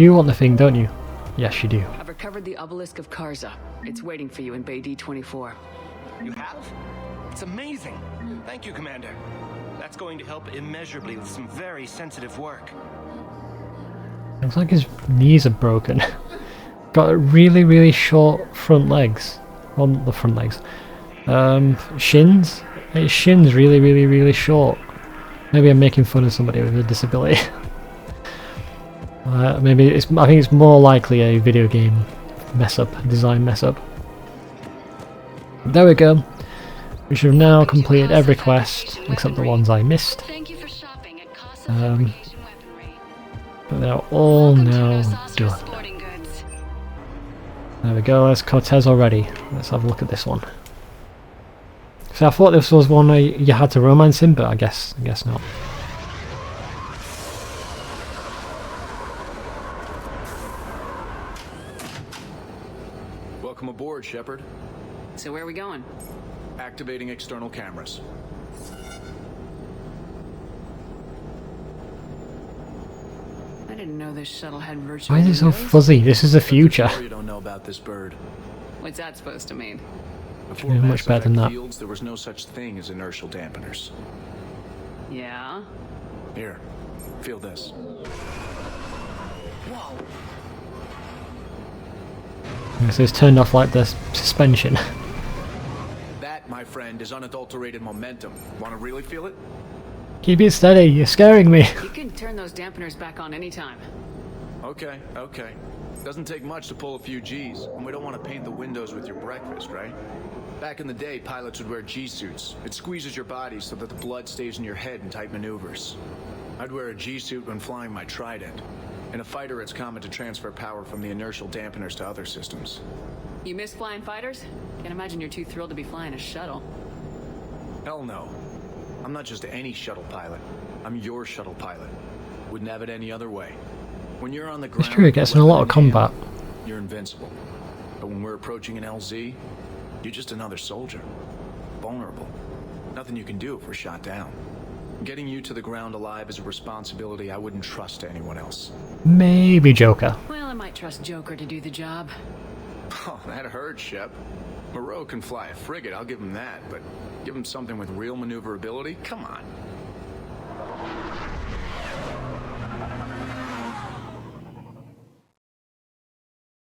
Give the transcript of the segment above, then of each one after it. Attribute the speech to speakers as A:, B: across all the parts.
A: You want the thing, don't you? Yes, you do.
B: I've recovered the obelisk of Karza. It's waiting for you in Bay D24.
C: You have? It's amazing. Thank you, Commander. That's going to help immeasurably with some very sensitive work.
A: Looks like his knees are broken. Got really, really short front legs. Well, not the front legs. Shins? His shin's really, really, really short. Maybe I'm making fun of somebody with a disability. Maybe it's. I think it's more likely a video game mess up, design mess up. There we go. We should have now completed every quest except the ones I missed. But they're all now done. There we go. There's Cortez already. Let's have a look at this one. So I thought this was one where you had to romance him, but I guess not.
D: Welcome aboard, Shepard.
B: So where are we going?
D: Activating external cameras.
B: I didn't know this shuttle had virtual
A: Why is it so
B: windows.
A: fuzzy? This is the future.
D: You don't know about this bird.
B: What's that supposed to mean?
D: Before
A: Yeah, much
D: mass
A: better than
D: effect
A: that.
D: fields, there was no such thing as inertial dampeners.
B: Yeah?
D: Here, feel this.
B: Whoa.
A: So it's turned off like the suspension.
D: That, my friend, is unadulterated momentum. Want to really feel it?
A: Keep it steady, you're scaring me.
B: You can turn those dampeners back on anytime.
D: Okay. Doesn't take much to pull a few G's, and we don't want to paint the windows with your breakfast, right? Back in the day, pilots would wear G-suits. It squeezes your body so that the blood stays in your head in tight maneuvers. I'd wear a G-suit when flying my Trident. In a fighter, it's common to transfer power from the inertial dampeners to other systems.
B: You miss flying fighters? Can't imagine you're too thrilled to be flying a shuttle.
D: Hell no. I'm not just any shuttle pilot. I'm your shuttle pilot. Wouldn't have it any other way. When you're on the ground,
A: It's true, it gets in a lot of combat.
D: You're invincible. But when we're approaching an LZ, you're just another soldier. Vulnerable. Nothing you can do if we're shot down. Getting you to the ground alive is a responsibility I wouldn't trust to anyone else.
A: Maybe Joker.
B: Well, I might trust Joker to do the job.
D: Oh, that hurts, Shep. Moreau can fly a frigate, I'll give him that, but give him something with real maneuverability? Come on.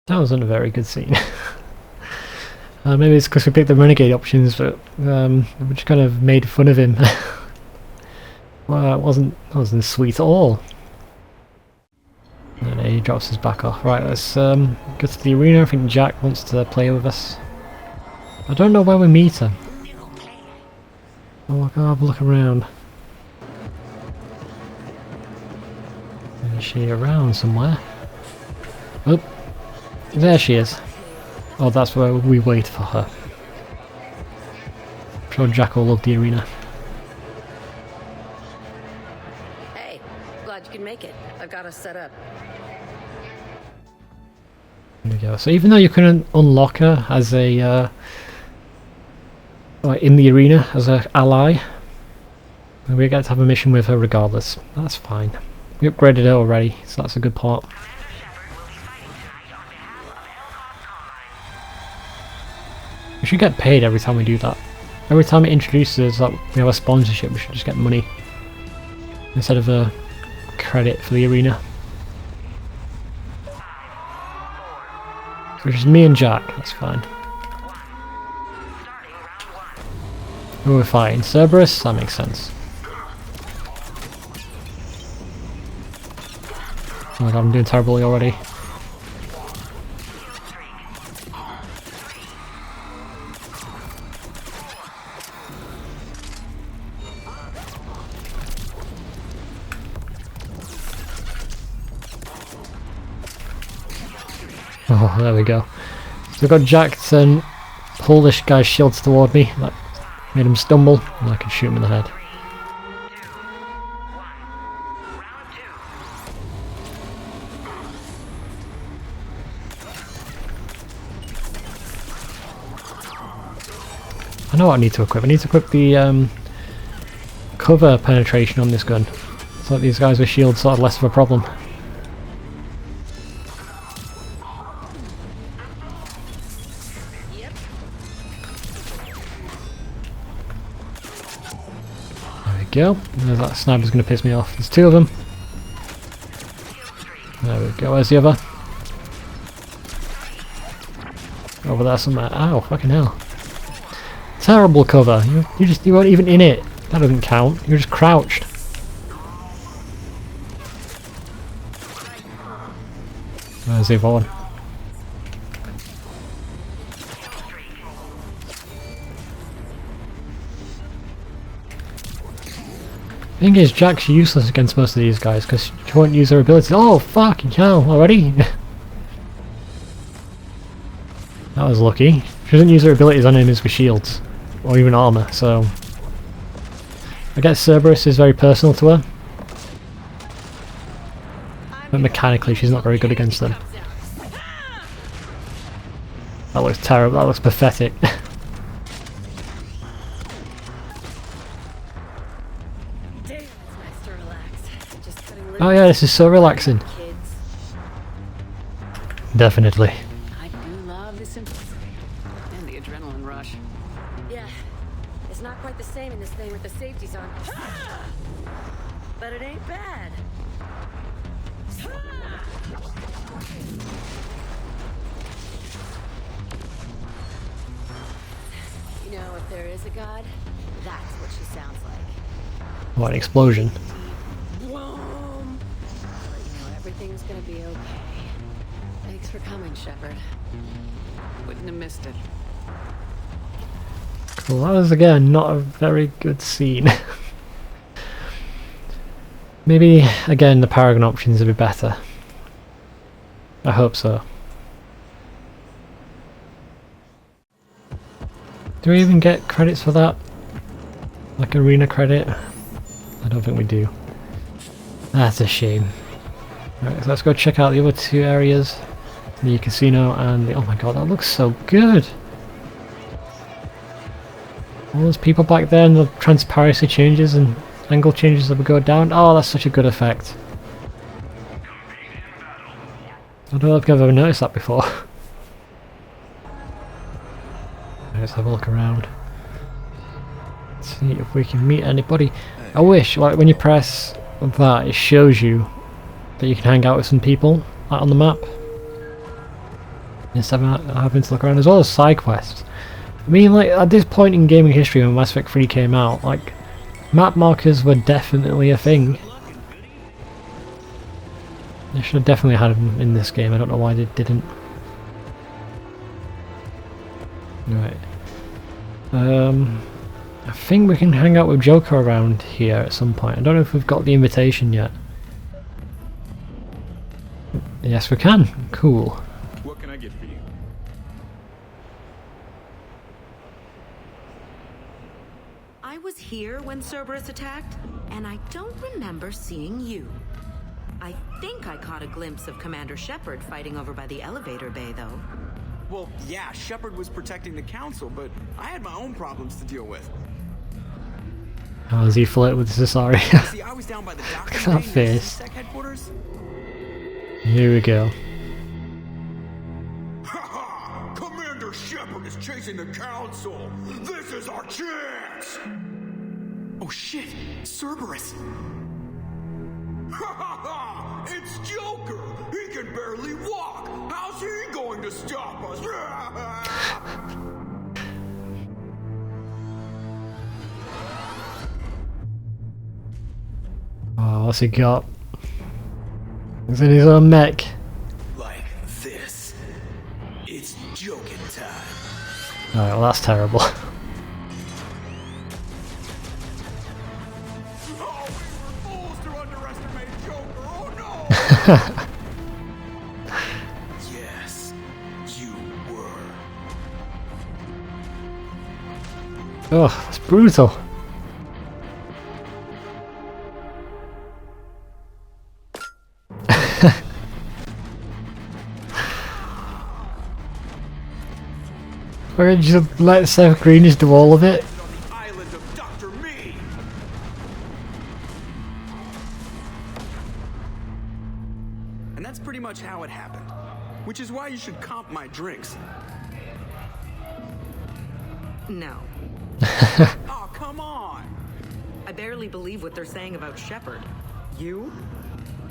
A: That wasn't a very good scene. Maybe it's because we picked the Renegade options, but we just kind of made fun of him. Well, it wasn't sweet at all. And he drops his back off. Right, let's go to the arena. I think Jack wants to play with us. I don't know where we meet her. Oh, I'll go have a look around. Is she around somewhere? Oh, there she is. Oh, that's where we wait for her. I'm sure Jack will love the arena.
E: Hey, glad you can make it. I've got us set up.
A: There we go. So even though you couldn't unlock her as a like in the arena as an ally, we get to have a mission with her regardless. That's fine. We upgraded it already, so that's a good part. We should get paid every time we do that. Every time it introduces us that we have a sponsorship, we should just get money instead of a credit for the arena. So it's just me and Jack, that's fine. Who are we fighting? Cerberus? That makes sense. Oh my god, I'm doing terribly already. Oh, there we go. So I got Jack to pull this guy's shields toward me. That made him stumble, and I could shoot him in the head. I know what I need to equip. I need to equip the cover penetration on this gun. So that these guys with shields sort of less of a problem. go. That sniper's going to piss me off. There's two of them. There we go. Where's the other? Over there somewhere. Ow, fucking hell. Terrible cover. You weren't even in it. That doesn't count. You're just crouched. Where's the other one? Thing is, Jack's useless against most of these guys because she won't use her abilities. Oh, fucking hell, already? That was lucky. She doesn't use her abilities on enemies with shields, or even armour, so... I guess Cerberus is very personal to her. But mechanically, she's not very good against them. That looks terrible, that looks pathetic. Oh yeah, this is so relaxing. Definitely.
B: I do love the simplicity and the adrenaline rush.
E: Yeah, it's not quite the same in this thing with the safeties on. But it ain't bad. You know, if there is a god, that's what she sounds like.
A: What, an explosion?
E: Whoom! But you know, everything's gonna be okay.
B: Thanks for coming, Shepard. Wouldn't have missed it.
A: Well, that was again not a very good scene. Maybe again the Paragon options would be better. I hope so. Do we even get credits for that? Like arena credit? I don't think we do. That's a shame. Right, so let's go check out the other two areas. The casino and the... oh my god, that looks so good! All those people back there and the transparency changes and angle changes that would go down. Oh, that's such a good effect. I don't know if I've ever noticed that before. Let's have a look around. Let's see if we can meet anybody. I wish, like, when you press that, it shows you that you can hang out with some people out on the map. Instead of having to look around, as well as side quests. I mean, like, at this point in gaming history when Mass Effect 3 came out, like, map markers were definitely a thing. They should have definitely had them in this game, I don't know why they didn't. Right. I think we can hang out with Joker around here at some point. I don't know if we've got the invitation yet. Yes, we can. Cool.
F: What can I get for you?
G: I was here when Cerberus attacked, and I don't remember seeing you. I think I caught a glimpse of Commander Shepard fighting over by the elevator bay, though.
F: Well, yeah, Shepard was protecting the council, but I had my own problems to deal with.
A: How does he flirt with Cesari?
F: See, I was down by the
A: Look
F: docking
A: at that
F: bay near
A: face.
F: CSEC headquarters.
A: Here we go.
H: Ha! Commander Shepard is chasing the council. This is our chance.
F: Oh shit, Cerberus!
H: Ha ha ha! It's Joker. He can barely walk. How's he going to stop us?
A: Oh, what's he got? He's in his own mech.
H: Like this. It's joking time.
A: Alright, well that's terrible.
H: Oh, we were fools to underestimate Joker. Oh no! Yes, you were.
A: Oh, it's brutal. Or just let Seth Green just do all of it.
H: On the island of Dr. Me.
F: And that's pretty much how it happened. Which is why you should comp my drinks.
G: No.
F: Oh, come on!
G: I barely believe what they're saying about Shepard. You?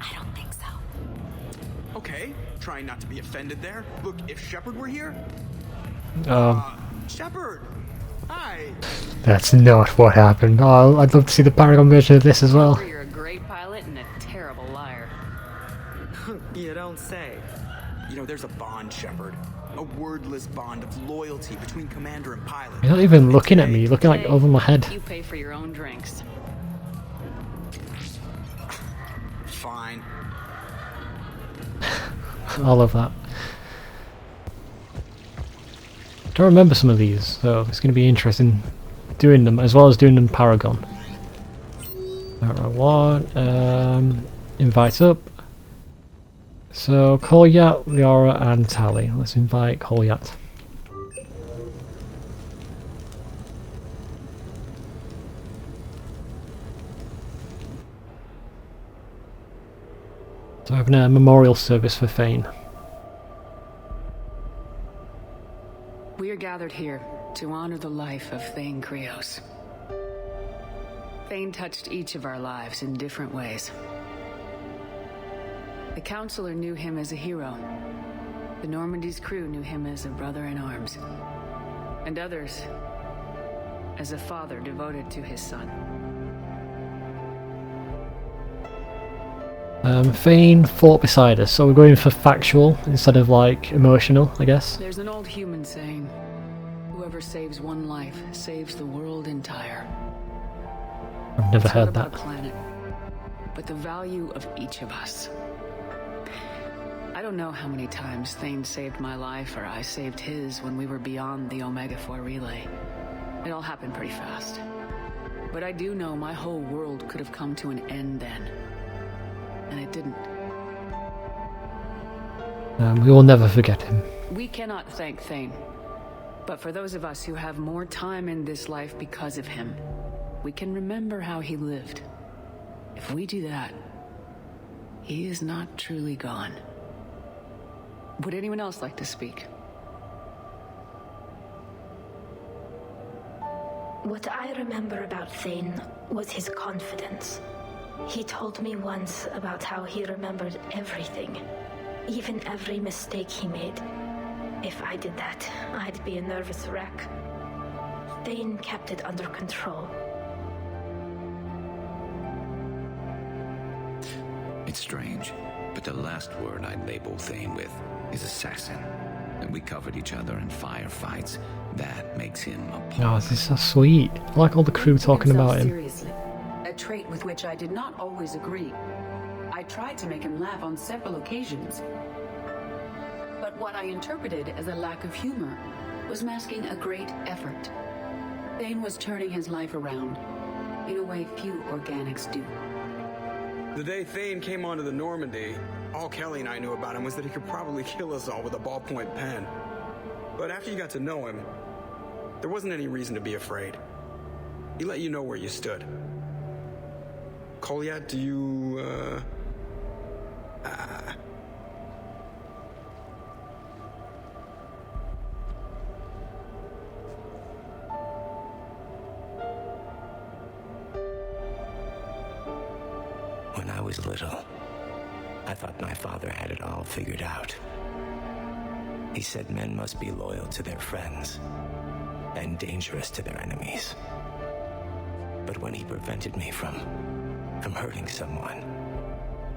E: I don't think so.
F: Okay, trying not to be offended there. Look, if Shepard were here... Shepard! Hi!
A: That's not what happened. Oh, I'd love to see the Paragon version of this as well.
B: You're a great pilot and a terrible liar.
G: You don't say.
F: You know, there's a bond, Shepard. A wordless bond of loyalty between commander and pilot.
A: You're not even looking at me, you're looking like
B: Hey,
A: over my head.
B: You pay for your own drinks.
F: Fine.
A: I love that. I don't remember some of these, so it's going to be interesting doing them, as well as doing them Paragon. Alright, invite up. So, Kolyat, Liara and Tali. Let's invite Kolyat. So having a memorial service for Thane.
B: We are gathered here to honor the life of Thane Krios. Thane touched each of our lives in different ways. The Counselor knew him as a hero. The Normandy's crew knew him as a brother in arms. And others as a father devoted to his son.
A: Thane fought beside us, so we're going for factual instead of like emotional, I guess.
B: There's an old human saying, whoever saves one life saves the world entire.
A: I've never
B: It's
A: heard
B: not about
A: that.
B: a planet, but the value of each of us. I don't know how many times Thane saved my life or I saved his when we were beyond the Omega-4 relay. It all happened pretty fast. But I do know my whole world could have come to an end then. And it didn't.
A: We will never forget him.
B: We cannot thank Thane. But for those of us who have more time in this life because of him, we can remember how he lived. If we do that, he is not truly gone. Would anyone else like to speak?
I: What I remember about Thane was his confidence. He told me once about how he remembered everything, even every mistake he made. If I did that, I'd be a nervous wreck. Thane kept it under control.
J: It's strange, but the last word I'd label Thane with is assassin. And we covered each other in firefights. That makes him a
A: Oh, this is so sweet. I like all the crew talking about him.
K: Seriously, a trait with which I did not always agree. I tried to make him laugh on several occasions. But what I interpreted as a lack of humor was masking a great effort. Thane was turning his life around in a way few organics do.
F: The day Thane came onto the Normandy, all Kelly and I knew about him was that he could probably kill us all with a ballpoint pen. But after you got to know him, there wasn't any reason to be afraid. He let you know where you stood. Kolyat, do you,
J: When I was little, I thought my father had it all figured out. He said men must be loyal to their friends and dangerous to their enemies. But when he prevented me from hurting someone,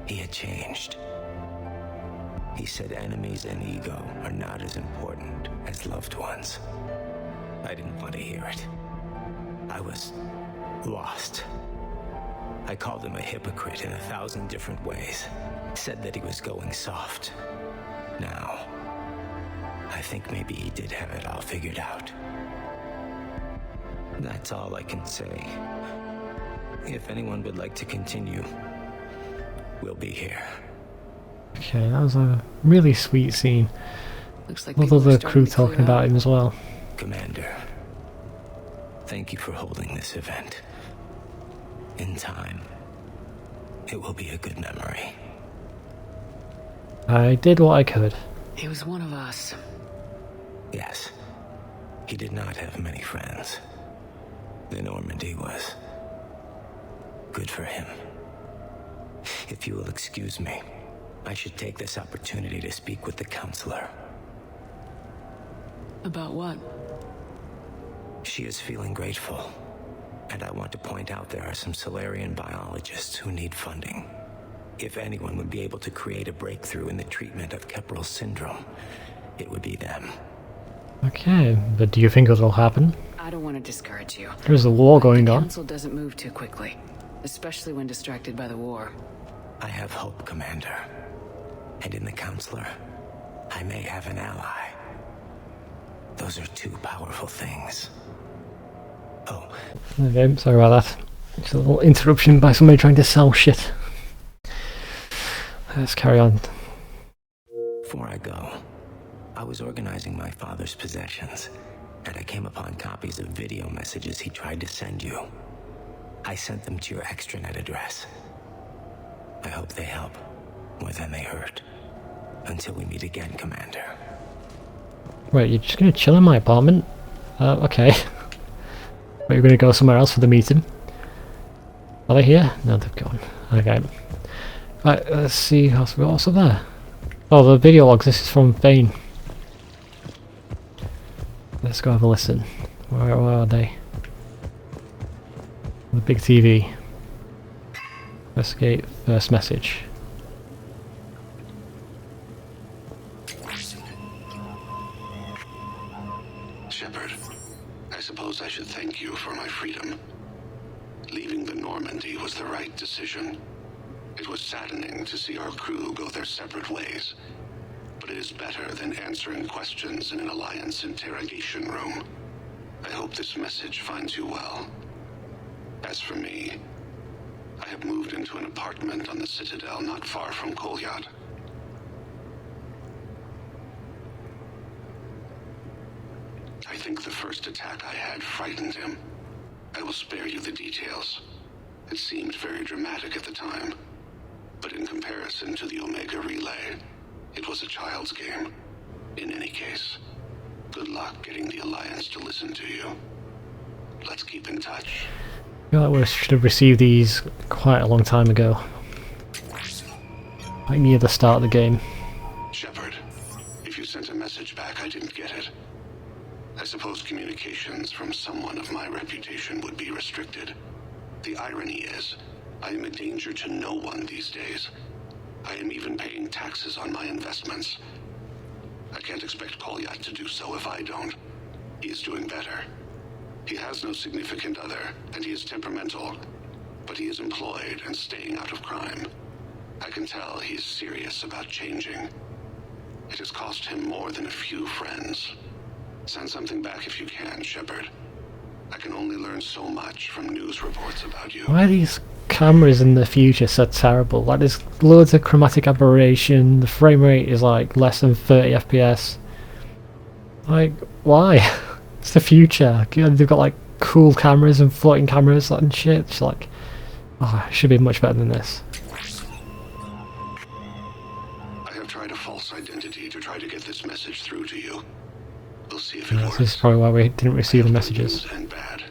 J: he had changed. He said enemies and ego are not as important as loved ones. I didn't want to hear it. I was lost. I called him a hypocrite in 1,000 different ways. Said that he was going soft. Now, I think maybe he did have it all figured out. That's all I can say. If anyone would like to continue, we'll be here.
A: Okay, that was a really sweet scene.
B: Looks like
A: Love
B: people are
A: the
B: starting
A: crew
B: to clear
A: talking about
B: out.
A: him as well.
J: Commander, thank you for holding this event. In time, it will be a good memory.
A: I did what I could.
B: He was one of us.
J: Yes, he did not have many friends. The Normandy was Good for him. If you will excuse me, I should take this opportunity to speak with the counselor.
B: About what?
J: She is feeling grateful, and I want to point out there are some Solarian biologists who need funding. If anyone would be able to create a breakthrough in the treatment of Kepler's syndrome, it would be them.
A: Okay, but do you think it'll happen?
B: I don't want to discourage you.
A: There's a war going
B: The
A: on.
B: council doesn't move too quickly, especially when distracted by the war.
J: I have hope, Commander. And in the counselor, I may have an ally. Those are two powerful things. Oh.
A: Okay, sorry about that. Just a little interruption by somebody trying to sell shit. Let's carry on.
J: Before I go, I was organizing my father's possessions, and I came upon copies of video messages he tried to send you. I sent them to your extranet address. I hope they help, more than they hurt. Until we meet again, Commander.
A: Wait, you're just gonna chill in my apartment? Okay. But you're gonna go somewhere else for the meeting? Are they here? No, they've gone. Okay. Right, let's see what's up there. Oh, the video logs. This is from Vane. Let's go have a listen. Where are they? The big TV. Investigate first message.
L: Shepard, I suppose I should thank you for my freedom. Leaving the Normandy was the right decision. It was saddening to see our crew go their separate ways, but it is better than answering questions in an Alliance interrogation room. I hope this message finds you well. As for me, I have moved into an apartment on the Citadel not far from Kolyat. I think the first attack I had frightened him. I will spare you the details. It seemed very dramatic at the time, but in comparison to the Omega Relay, it was a child's game. In any case, good luck getting the Alliance to listen to you. Let's keep in touch.
A: I feel like we should have received these quite a long time ago. Like near the start of the game.
L: Shepard, if you sent a message back, I didn't get it. I suppose communications from someone of my reputation would be restricted. The irony is, I am a danger to no one these days. I am even paying taxes on my investments. I can't expect Kolyat to do so if I don't. He is doing better. He has no significant other, and he is temperamental, but he is employed and staying out of crime. I can tell he is serious about changing. It has cost him more than a few friends. Send something back if you can, Shepard. I can only learn so much from news reports about you.
A: Why are these cameras in the future so terrible? Like, there's loads of chromatic aberration, the frame rate is like less than 30 FPS. Like, why? It's the future. They've got like cool cameras and floating cameras and shit. It's like, oh, it should be much better than this.
L: I have tried a false identity to try to get this message through to you. We'll see if it works.
A: This is probably why we didn't receive the messages.
L: Good and bad.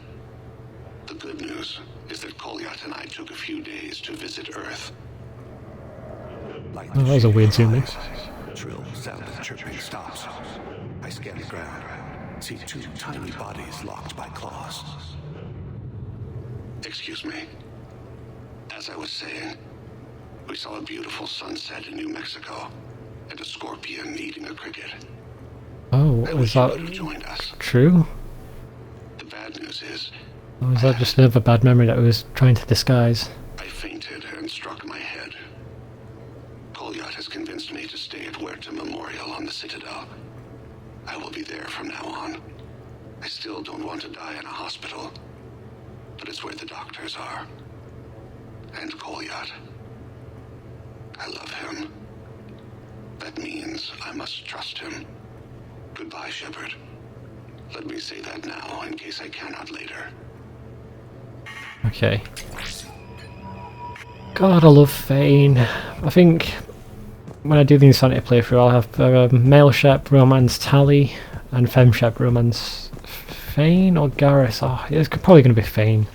L: The good news is that Kolyat and I took a few days to visit Earth.
A: Oh, that was a weird zoom in.
M: Shrill sound of chirping stops. I scan the ground. See two tiny bodies locked by claws.
L: Excuse me. As I was saying, we saw a beautiful sunset in New Mexico, and a scorpion eating a cricket.
A: Oh, is that true?
L: The bad news is,
A: Or was that just another bad memory that I was trying to disguise?
L: I fainted and struck my head. Kolyat has convinced me to stay at Huerta Memorial on the Citadel. I will be there from now on. I still don't want to die in a hospital, but it's where the doctors are. And Kolyat. I love him. That means I must trust him. Goodbye, Shepard. Let me say that now in case I cannot later.
A: Okay. God, I love Vane. I think when I do the Insanity playthrough, I'll have male Shep romance Tally and femme Shep romance Vane or Garrus. Oh, it's probably going to be Vane.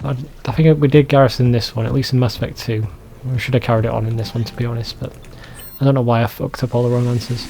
A: I think we did garrison this one, at least in Mass Effect 2. We should have carried it on in this one, to be honest, but I don't know why I fucked up all the wrong answers.